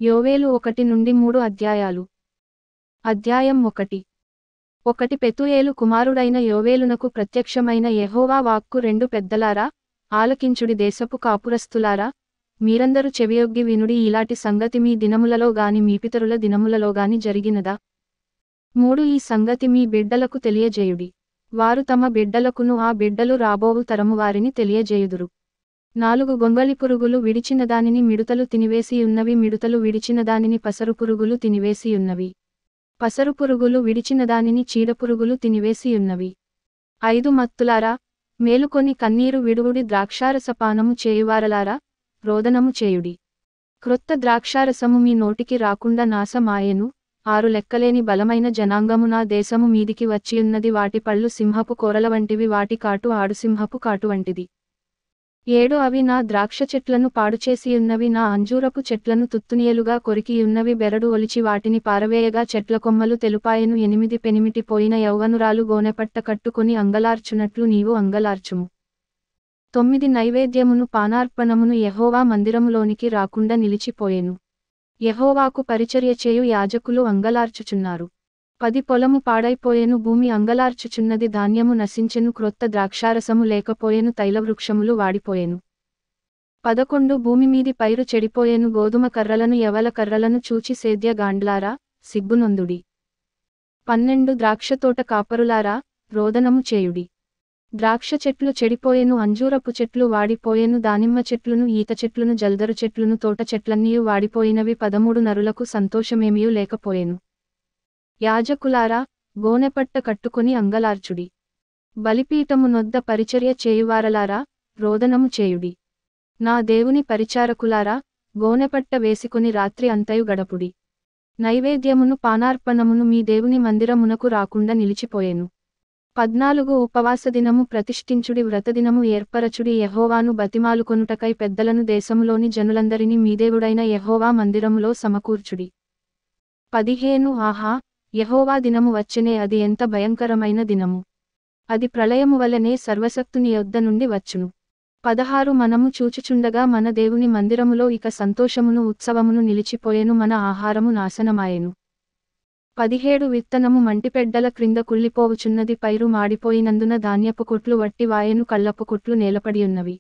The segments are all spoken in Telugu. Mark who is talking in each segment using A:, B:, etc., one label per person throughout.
A: యోవేలు 1-3 అధ్యాయాలు. అధ్యాయం 1. పెతూయేలు కుమారుడైన యోవేలునకు ప్రత్యక్షమైన యెహోవా వాక్కు. రెండు పెద్దలారా, ఆలకించుడి. దేశపు కాపురస్తులారా, మీరందరూ చెవియొగ్గి వినుడి. ఇలాటి సంగతి మీ దినములలో గాని మీ పితరుల దినములలో గాని జరిగినదా? 3. ఈ సంగతి మీ బిడ్డలకు తెలియజేయుడి. వారు తమ బిడ్డలకును, ఆ బిడ్డలు రాబోవు తరము వారిని తెలియజేయుదురు. 4. గొంగళి పురుగులు విడిచిన దానిని మిడుతలు తినివేసియున్నవి, మిడుతలు విడిచిన దానిని పసరుపురుగులు తినివేసియున్నవి. పసరుపురుగులు విడిచిన దానిని చీడపురుగులు తినివేసియున్నవి. 5. మత్తులారా, మేలుకొని కన్నీరు విడువుడి. ద్రాక్షారసపానము చేయువారలారా, రోదనము చేయుడి. క్రొత్త ద్రాక్షారసము మీ నోటికి రాకుండా నాశమాయెను. 6. లెక్కలేని బలమైన జనాంగము నా దేశము మీదికి వచ్చియున్నది. వాటి పళ్ళు సింహపు కోరల వంటివి, వాటి కాటు ఆడుసింహపు కాటు వంటిది. 7. అవి నా ద్రాక్ష చెట్లను పాడుచేసియున్నవి, నా అంజూరపు చెట్లను తుత్తునియలుగా కొరికియున్నవి. బెరడు ఒలిచి వాటిని పారవేయగా చెట్ల కొమ్మలు తెలుపాయెను. 8. పెనిమిటి పోయిన యౌవనురాలు గోనెపట్ట కట్టుకొని అంగలార్చునట్లు నీవు అంగలార్చుము. 9. నైవేద్యమును పానార్పణమును యెహోవా మందిరములోనికి రాకుండా నిలిచిపోయెను. యెహోవాకు పరిచర్య చేయు యాజకులు అంగలార్చుచున్నారు. 10. పొలము పాడైపోయెను, భూమి అంగలార్చుచున్నది. ధాన్యము నశించెను, క్రొత్త ద్రాక్షారసము లేకపోయెను, తైలవృక్షములు వాడిపోయెను. 11. భూమిమీది పైరు చెడిపోయెను, గోదుమ కర్రలను యవల కర్రలను చూచి సేద్య గాండ్లారా, సిగ్గునొందుడి. 12. ద్రాక్షతోట కాపరులారా, రోదనము చేయుడి. ద్రాక్ష చెట్లు చెడిపోయెను, అంజూరపు చెట్లు వాడిపోయెను, దానిమ్మ చెట్లును, ఈత చెట్లును, జల్దరు చెట్లును, తోట చెట్లన్నీయు వాడిపోయినవి. 13. నరులకు సంతోషమేమియూ లేకపోయెను. యాజకులారా, గోనెపట్ట కట్టుకొని అంగలార్చుడి. బలిపీఠము నొద్ద పరిచర్య చేయువారలారా, రోదనము చేయుడి. నా దేవుని పరిచారకులారా, గోనెపట్ట వేసికొని రాత్రి అంతయు గడపుడి. నైవేద్యమును పానార్పణమును మీ దేవుని మందిరమునకు రాకుండా నిలిచిపోయెను. 14. ఉపవాసదినము ప్రతిష్ఠించుడి, వ్రతదినము ఏర్పరచుడి. యెహోవాను బతిమాలుకొనుటకై పెద్దలను దేశములోని జనులందరినీ మీ దేవుడైన యెహోవా మందిరములో సమకూర్చుడి. 15. ఆహా, యెహోవా దినము వచ్చెనే, అది ఎంత భయంకరమైన దినము! అది ప్రళయము వలెనే సర్వశక్తుని యొద్ద నుండి వచ్చును. 16. మనము చూచుచుండగా మన దేవుని మందిరములో ఇక సంతోషమును ఉత్సవమును నిలిచిపోయెను, మన ఆహారము నాశనమాయెను. 17. విత్తనము మంటిపెడ్డల క్రింద కుళ్ళిపోవుచున్నది, పైరు మాడిపోయినందున ధాన్యపు కొట్లు వట్టి వాయెను, కళ్ళపు కొట్లు నేలపడియున్నవి.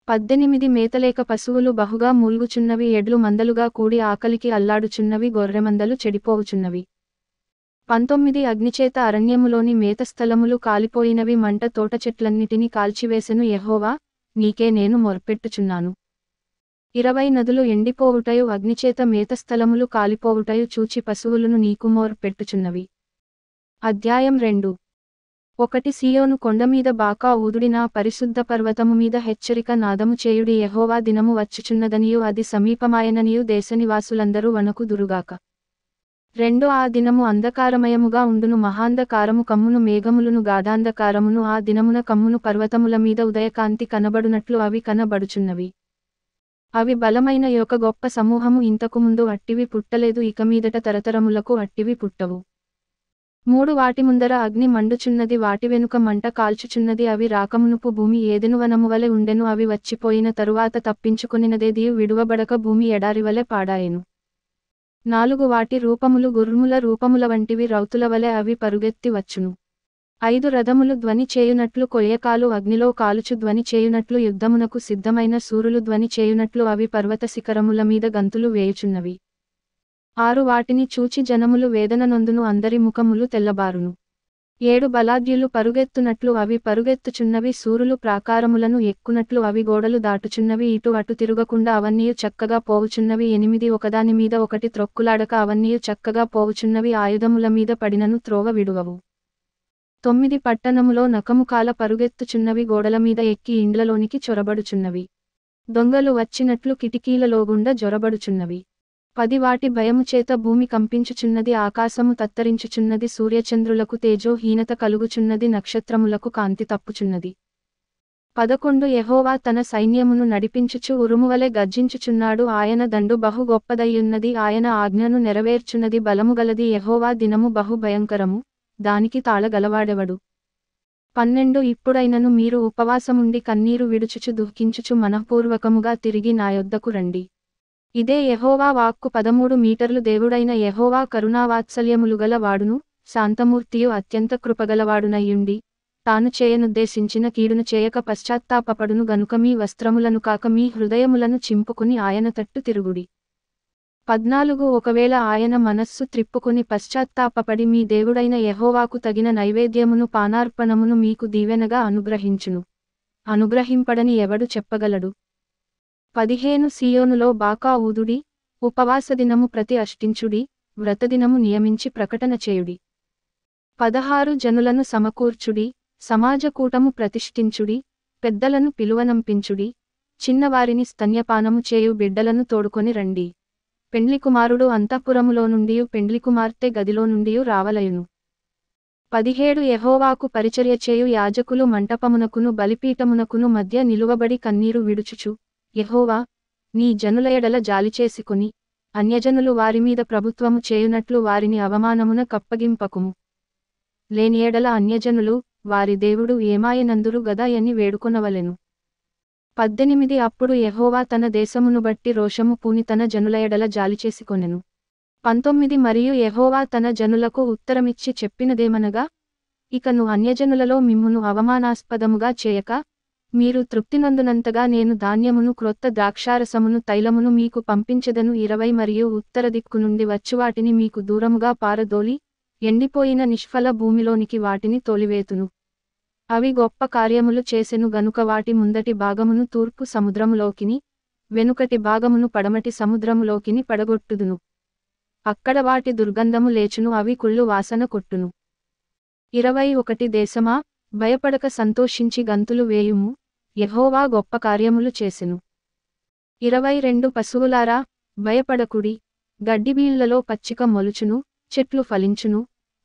A: 18. మేతలేక పశువులు బహుగా మూల్గుచున్నవి, ఎడ్లు మందలుగా కూడి ఆకలికి అల్లాడుచున్నవి, గొర్రెమందలు చెడిపోవుచున్నవి. 19. అగ్నిచేత అరణ్యములోని మేతస్థలములు కాలిపోయినవి, మంట తోట చెట్లన్నిటిని కాల్చివేసెను. యెహోవా, నీకే నేను మొర్పెట్టుచున్నాను. 20. నదులు ఎండిపోవుటయు, అగ్నిచేత మేతస్థలములు కాలిపోవుటయు చూచి పశువులును నీకు మొర్పెట్టుచున్నవి. అధ్యాయం 2. 1. సీయోను కొండమీద బాకా ఊదుడి, నా పరిశుద్ధ పర్వతము మీద హెచ్చరిక నాదము చేయుడి. యెహోవా దినము వచ్చుచున్నదనియు అది సమీపమాయెననియు దేశనివాసులందరూ వణకుదురుగాక. 2. ఆ దినము అంధకారమయముగా ఉండును, మహాంధకారము కమ్మును, మేఘములును గాఢాంధకారమును. ఆ దినమున కమ్మును పర్వతముల మీద ఉదయకాంతి కనబడునట్లు అవి కనబడుచున్నవి. అవి బలమైన యొక్క గొప్ప సమూహము, ఇంతకుముందు అట్టివి పుట్టలేదు, ఇక మీదట తరతరములకు అట్టివి పుట్టవు. 3. వాటి ముందర అగ్ని మండుచున్నది, వాటి వెనుక మంట కాల్చుచున్నది. అవి రాకమునుపు భూమి ఏదెనువనము వలె ఉండెను, అవి వచ్చిపోయిన తరువాత తప్పించుకొనినదేదియు విడువబడక భూమి ఎడారివలె పాడాయెను. 4. వాటి రూపములు గుర్రముల రూపముల వంటివి, రౌతుల వలె అవి పరుగెత్తి వచ్చును. 5. రథములు ధ్వని చేయునట్లు, కొయ్యకాలు అగ్నిలో కాలుచు ధ్వని చేయునట్లు, యుద్ధమునకు సిద్ధమైన శూరులు ధ్వని చేయునట్లు అవి పర్వత శిఖరముల మీద గంతులు వేయుచున్నవి. 6. వాటిని చూచి జనములు వేదన నొందును, అందరి ముఖములు తెల్లబారును. 7. బలాఢ్యులు పరుగెత్తునట్లు అవి పరుగెత్తుచున్నవి, శూరులు ప్రాకారములను ఎక్కునట్లు అవి గోడలు దాటుచున్నవి, ఇటు అటు తిరుగకుండా అవన్నీయు చక్కగా పోవుచున్నవి. 8. ఒకదానిమీద ఒకటి త్రొక్కులాడక అవన్నీయు చక్కగా పోవుచున్నవి, ఆయుధముల మీద పడినను త్రోవ విడువవు. 9. పట్టణములో నకముకాల పరుగెత్తుచున్నవి, గోడల మీద ఎక్కి ఇండ్లలోనికి చొరబడుచున్నవి. దొంగలు వచ్చినట్లు కిటికీలలోగుండా జొరబడుచున్నవి. 10. వాటి భయముచేత భూమి కంపించుచున్నది, ఆకాశము తత్తరించుచున్నది, సూర్యచంద్రులకు తేజోహీనత కలుగుచున్నది, నక్షత్రములకు కాంతి తప్పుచున్నది. 11. యెహోవా తన సైన్యమును నడిపించుచు ఉరుమువలె గర్జించుచున్నాడు, ఆయన దండు బహు గొప్పదయ్యున్నది, ఆయన ఆజ్ఞను నెరవేర్చున్నది బలముగలది. యెహోవా దినము బహు భయంకరము, దానికి తాళగలవాడెవడు? 12. ఇప్పుడైనను మీరు ఉపవాసముండి కన్నీరు విడుచుచు దుఃఖించుచు మనఃపూర్వకముగా తిరిగి నా యొద్దకు రండి. ఇదే యెహోవా వాక్కు. 13 మీటర్లు. దేవుడైన యెహోవా కరుణావాత్సల్యములు గల వాడును, శాంతమూర్తియు అత్యంత కృపగలవాడునయ్యుండి, తాను చేయనుద్దేశించిన కీడును చేయక పశ్చాత్తాపపడును గనుక మీ వస్త్రములను కాక మీ హృదయములను చింపుకుని ఆయన తట్టు తిరుగుడి. 14 ఒకవేళ ఆయన మనస్సు త్రిప్పుకుని పశ్చాత్తాపపడి మీ దేవుడైన యెహోవాకు తగిన నైవేద్యమును పానార్పణమును మీకు దీవెనగా అనుగ్రహించును. అనుగ్రహింపడని ఎవడు చెప్పగలడు? 15 సీయోనులో బాకా ఊదుడి, ఉపవాసదినము ప్రతి అష్టించుడి, వ్రతదినము నియమించి ప్రకటన చేయుడి. 16 జనులను సమకూర్చుడి, సమాజకూటము ప్రతిష్ఠించుడి, పెద్దలను పిలువనంపించుడి, చిన్నవారిని స్తన్యపానము చేయు బిడ్డలను తోడుకొని రండి. పెండ్లికుమారుడు అంతఃపురములో నుండియు పెండ్లికుమార్తె గదిలో నుండియు రావలయును. 17 యెహోవాకు పరిచర్య చేయు యాజకులు మంటపమునకును బలిపీఠమునకును మధ్య నిలువబడి కన్నీరు విడుచుచు, యెహోవా, నీ జనుల ఎడల జాలిచేసికొని, అన్యజనులు వారిమీద ప్రభుత్వము చేయునట్లు వారిని అవమానమున కప్పగింపకుము. లేని ఎడల అన్యజనులు, వారి దేవుడు ఏమాయనందురు గదా అని వేడుకొనవలెను. 18 అప్పుడు యెహోవా తన దేశమును బట్టి రోషము పూని తన జనుల ఎడల జాలిచేసికొనెను. 19 మరియు యెహోవా తన జనులకు ఉత్తరమిచ్చి చెప్పినదేమనగా, ఇకను అన్యజనులలో మిమ్మును అవమానాస్పదముగా చేయక, మీరు తృప్తినొందునంతగా నేను ధాన్యమును క్రొత్త ద్రాక్షారసమును తైలమును మీకు పంపించెదను. 20 మరియు ఉత్తర దిక్కు నుండి వచ్చువాటిని మీకు దూరముగా పారదోలి, ఎండిపోయిన నిష్ఫల భూమిలోనికి వాటిని తోలివేతును. అవి గొప్ప కార్యములు చేసెను గనుక వాటి ముందటి భాగమును తూర్పు సముద్రములోకిని, వెనుకటి భాగమును పడమటి సముద్రములోకిని పడగొట్టుదును. అక్కడ వాటి దుర్గంధము లేచును, అవి కుళ్ళు వాసన కొట్టును. 21 దేశమా, భయపడక సంతోషించి గంతులు వేయుము, యెహోవా గొప్ప కార్యములు చేసెను. 22 పశువులారా, భయపడకుడి, గడ్డిబీళ్లలో పచ్చిక మొలుచును, చెట్లు ఫలించును,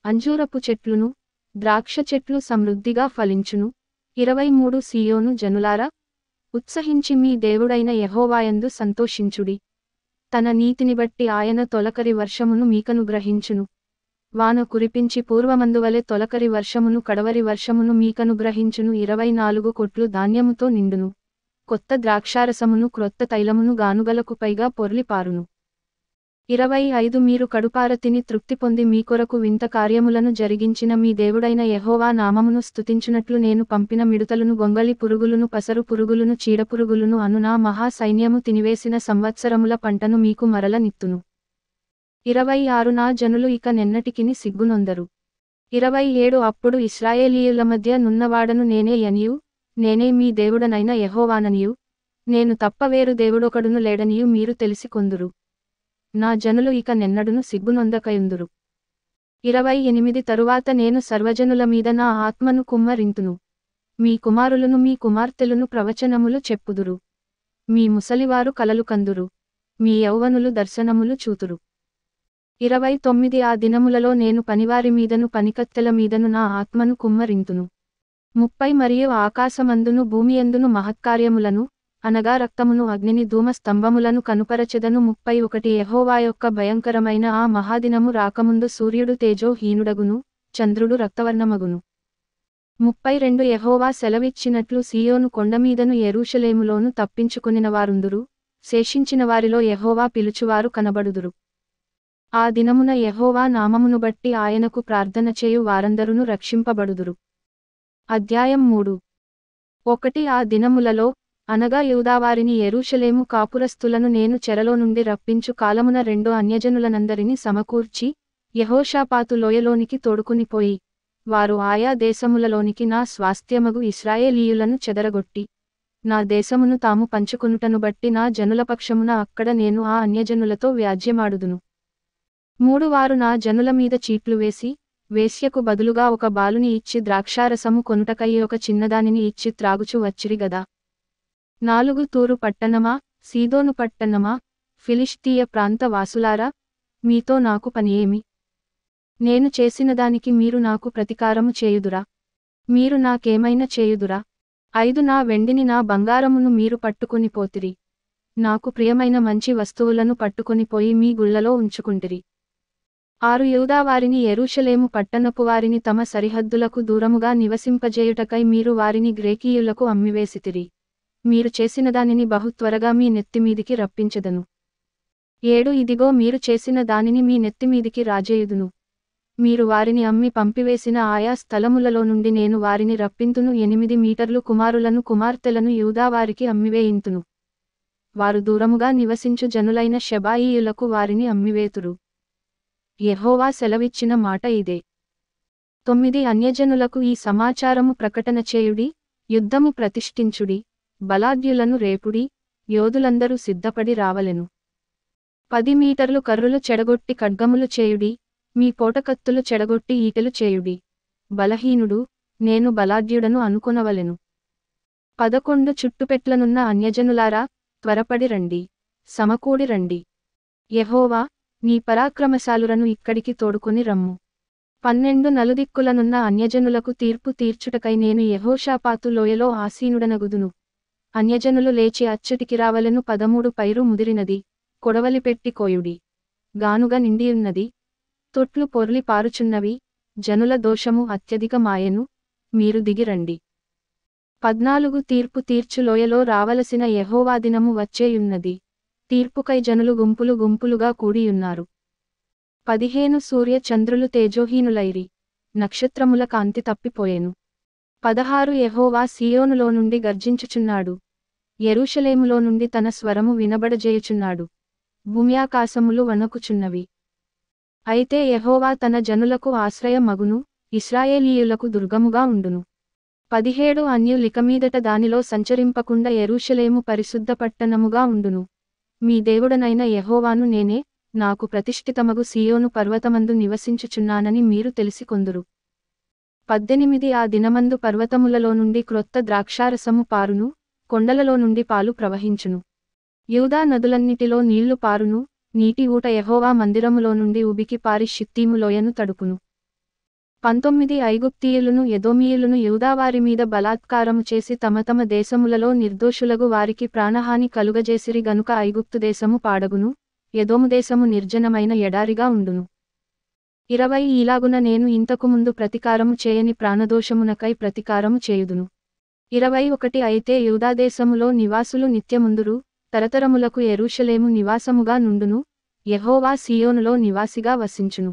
A: అంజూరపు చెట్లును, ద్రాక్ష చెట్లు సమృద్ధిగా ఫలించును. 23 సీయోను జనులారా, ఉత్సహించి మీ దేవుడైన యెహోవాయందు సంతోషించుడి. తన నీతిని బట్టి ఆయన తొలకరి వర్షమును మీకనుగ్రహించును. వాన కురిపించి పూర్వమందువలె తొలకరి వర్షమును కడవరి వర్షమును మీకనుగ్రహించును. 24 కొట్లు ధాన్యముతో నిండును, కొత్త ద్రాక్షారసమును క్రొత్త తైలమును గానుగలకు పైగా పొర్లి పారును. 25 మీరు కడుపార తిని తృప్తి పొంది మీ కొరకు వింత కార్యములను జరిగించిన మీ దేవుడైన యెహోవా నామమును స్తుతించునట్లు నేను పంపిన మిడుతలును గొంగళి పురుగులును పసరు పురుగులును చీడపురుగులును అను నా మహా సైన్యము తినివేసిన సంవత్సరముల పంటను మీకు మరల నిత్తును. 26 నా జనులు ఇక నెన్నటికిని సిగ్గునొందరు. 27 అప్పుడు ఇశ్రాయేలీయుల మధ్య నున్నవాడను నేనే యనియు, నేనే మీ దేవుడనైన యెహోవాననియు, నేను తప్ప వేరు దేవుడొకడును లేడనియు మీరు తెలిసికొందురు. నా జనులు ఇక నెన్నడును సిగ్గునొందకయుందురు. 28 తరువాత నేను సర్వజనుల మీద నా ఆత్మను కుమ్మరింతును. మీ కుమారులను మీ కుమార్తెలును ప్రవచనములు చెప్పుదురు. మీ ముసలివారు కలలు కందురు. మీ యౌవనులు దర్శనములు చూతురు. 29 ఆ దినములలో నేను పనివారి మీదను పనికత్తెల మీదను నా ఆత్మను కుమ్మరింతును. 30 మరియు ఆకాశమందును భూమియందును మహత్కార్యములను, అనగా రక్తమును అగ్నిని ధూమ స్తంభములను కనుపరచెదను. 31 యెహోవా యొక్క భయంకరమైన ఆ మహాదినము రాకముందు సూర్యుడు తేజోహీనుడగును, చంద్రుడు రక్తవర్ణమగును. 32 యెహోవా సెలవిచ్చినట్లు సీయోను కొండమీదను యెరూషలేములోను తప్పించుకొనినవారుందురు, శేషించిన వారిలో యెహోవా పిలుచువారు కనబడుదురు. ఆ దినమున యెహోవా నామమును బట్టి ఆయనకు ప్రార్థన చేయు వారందరును రక్షింపబడుదురు. అధ్యాయం 3. 1 ఆ దినములలో, అనగా యూదావారిని యెరూషలేము కాపురస్తులను నేను చెరలో నుండి రప్పించు కాలమున 2 అన్యజనులనందరినీ సమకూర్చి, యెహోషాపాతు లోయలోనికి తోడుకునిపోయి, వారు ఆయా దేశములలోనికి నా స్వాస్థ్యమగు ఇశ్రాయేలీయులను చెదరగొట్టి, నా దేశమును తాము పంచుకొనుటను బట్టి నా జనుల పక్షమున అక్కడ నేను ఆ అన్యజనులతో వ్యాజ్యమాడుదును. 3 వారు నా జనుల మీద చీట్లు వేసి, వేశ్యకు బదులుగా ఒక బాలుని ఇచ్చి ద్రాక్షారసము కొనుటకై ఒక చిన్నదానిని ఇచ్చి త్రాగుచు వచ్చిరి గదా. 4 తూరు పట్టణమా, సీదోను పట్టణమా, ఫిలిష్తీయ ప్రాంత వాసులారా, మీతో నాకు పని ఏమి? నేను చేసిన దానికి మీరు నాకు ప్రతికారము చేయుదురా? మీరు నాకేమైనా చేయుదురా? 5 నా వెండిని నా బంగారమును మీరు పట్టుకొని పోతిరి. నాకు ప్రియమైన మంచి వస్తువులను పట్టుకొని పోయి మీ గుళ్లలో ఉంచుకుంటిరి. 6 యూదావారిని యెరూషలేము పట్టణపు వారిని తమ సరిహద్దులకు దూరముగా నివసింపజేయుటకై మీరు వారిని గ్రేకీయులకు అమ్మివేసితిరి. మీరు చేసిన దానిని బహు త్వరగా మీ నెత్తిమీదికి రప్పించెదను. 7 ఇదిగో మీరు చేసిన దానిని మీ నెత్తిమీదికి రాజేయుదును. మీరు వారిని అమ్మి పంపివేసిన ఆయా స్థలములలో నుండి నేను వారిని రప్పింతును. 8 మీటర్లు కుమారులను కుమార్తెలను యూదావారికి అమ్మివేయింతును. వారు దూరముగా నివసించు జనులైన షెబాయీయులకు వారిని అమ్మివేతురు. యెహోవా సెలవిచ్చిన మాట ఇదే. 9 అన్యజనులకు ఈ సమాచారము ప్రకటన చేయుడి, యుద్ధము ప్రతిష్ఠించుడి, బలాఢ్యులను రేపుడి, యోధులందరూ సిద్ధపడి రావలెను. 10 మీటర్లు కర్రులు చెడగొట్టి ఖడ్గములు చేయుడి, మీ పోటకత్తులు చెడగొట్టి ఈటెలు చేయుడి. బలహీనుడు, నేను బలాఢ్యుడను అనుకొనవలెను. 11 చుట్టుపెట్లనున్న అన్యజనులారా, త్వరపడి రండి, సమకూడి రండి. యెహోవా, నీ పరాక్రమశాలురను ఇక్కడికి తోడుకొని రమ్ము. 12 నలుదిక్కులనున్న అన్యజనులకు తీర్పు తీర్చుటకై నేను యెహోషాపాతు లోయలో ఆసీనుడనగుదును. అన్యజనులు లేచి అచ్చటికి రావలెను. 13 పైరు ముదిరినది, కొడవలి పెట్టి కోయుడి. గానుగ నిండియున్నది, తొట్లు పొర్లి పారుచున్నవి, జనుల దోషము అత్యధికమాయెను, మీరు దిగిరండి. 14 తీర్పు తీర్చు లోయలో రావలసిన యెహోవా దినము వచ్చేయున్నది, తీర్పుకై జనులు గుంపులు గుంపులుగా కూడియున్నారు. 15 సూర్య చంద్రులు తేజోహీనులైరి, నక్షత్రముల కాంతి తప్పిపోయెను. 16 యెహోవా సీయోనులో నుండి గర్జించుచున్నాడు, యెరూషలేములో నుండి తన స్వరము వినబడజేయుచున్నాడు. భూమ్యాకాశములు వణకుచున్నవి. అయితే యెహోవా తన జనులకు ఆశ్రయ మగును, ఇశ్రాయేలీయులకు దుర్గముగా ఉండును. 17 అన్యులికమీదట దానిలో సంచరింపకుండా యెరూషలేము పరిశుద్ధ పట్టణముగా ఉండును. మీ దేవుడనైన యెహోవాను నేనే, నాకు ప్రతిష్ఠితమగు సీయోను పర్వతమందు నివసించుచున్నానని మీరు తెలిసికొందురు. 18 ఆ దినమందు పర్వతములలో నుండి క్రొత్త ద్రాక్షారసము పారును, కొండలలో నుండి పాలు ప్రవహించును. యూదా నదులన్నిటిలో నీళ్లు పారును, నీటి ఊట యెహోవా మందిరములో నుండి ఉబికి పారి షిత్తీము లోయను తడుపును. 19 ఐగుప్తీయులను ఎదోమీయులను యూదావారి మీద బలాత్కారము చేసి తమ తమ దేశములలో నిర్దోషులగు వారికి ప్రాణహాని కలుగజేసిరి గనుక ఐగుప్తు దేశము పాడగును, ఎదోము దేశము నిర్జనమైన ఎడారిగా ఉండును. 20 ఈలాగున నేను ఇంతకుముందు ప్రతికారము చేయని ప్రాణదోషమునకై ప్రతికారము చేయుదును. 21 అయితే యూదాదేశములో నివాసులు నిత్యముందురు, తరతరములకు యెరూషలేము నివాసముగా నుండును, యెహోవా సీయోనులో నివాసిగా వసించును.